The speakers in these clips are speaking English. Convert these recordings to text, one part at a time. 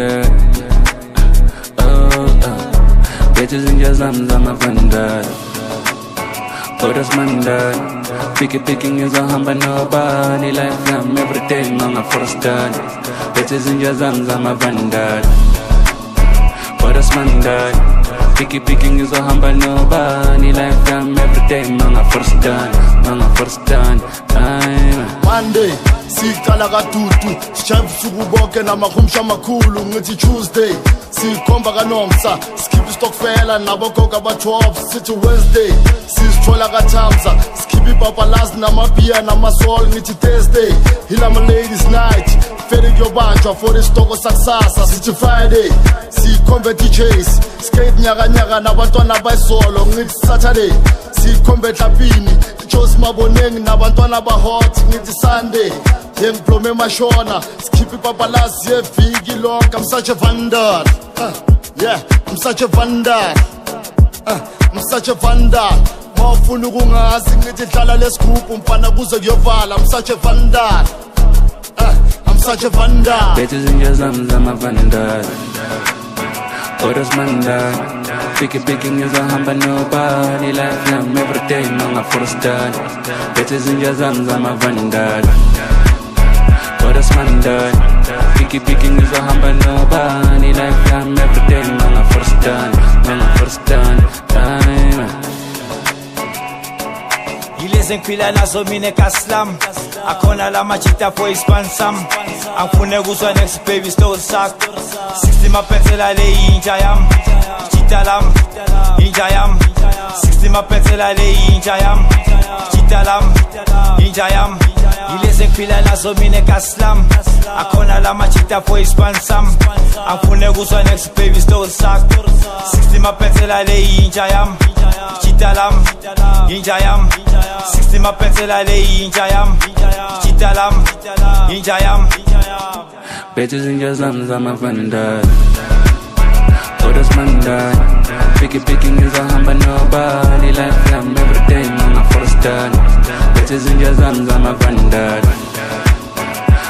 yeah. Bitches in jazam zama vandal. Oras mandal. Picking is a hamba nobody. Life I'm everything on a first done. Bitches in jazam zama vandal. Oras mandal. Picking is a hamba nobody. Life I'm everything on a first done. On a first done. Monday, siqala kadudu, sijayiva usuku bonke namakhumsha amakhulu ngithi Tuesday. Sikhomba kaNomsa, sikhipha istokfela nabogogo aba-12 sithi Wednesday. Sizithola kaThamsa, sikhipha ibhabhalazi namabhiya namasol ngithi Thursday. Hilama ladies night, fede kuyobanjwa for isitoko sakusasa sithi Friday. Sikhombe DJs, skate nyakanyaka nabantwana bayisolo ngithi Saturday. Sikhombe Dlapini, Josi Maboneng nabantwana ba-hot ngithi Sunday. Yengiblome emashona, sikhipha ibhabhalazi yeviki lonke. I'm such a vandal, yeah, I'm such a vandal, I'm such a vandal. Mawufuna ukungazi ngithi dlala lesigubhu mfana kuze kuyovala. I'm such a vandal, I'm such a vandal. Bitches in jazam zama vandal. Oras mandal. Picking is a hamba nobody. Life I'm everything on a first done. Bitches in jazam zama vandal. Oras mandal. Picking is a hamba nobody. Life I'm everything on a first done. On a first done. Yilezi ngiphila nazo mina eKaslam. Akhona la machita for ispansam. Angifune kuzwa next baby stole sakho. 60 mapensela le inja yam. Chita lam, inja yam. 60 mapensela le inja yam. Chita lam, inja yam. Yilezi ngiphila nazo mina eKaslam. Akhona la machita for ispansam. Angifune kuzwa next baby stole sakho. 60 mapensela le inja yam. Chita lam, inja yam. 60 mapensela le inja yam. Chita lam, inja yam. Bitches in jazam zama vandal. Oras mandal. Picking is a hamba nobody. Life I'm everything on a first done. Bitches in jazam zama vandal.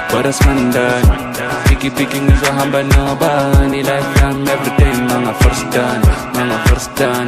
Oras mandal. Picking is a hamba nobody. Life I'm everything on a first done. On a first done.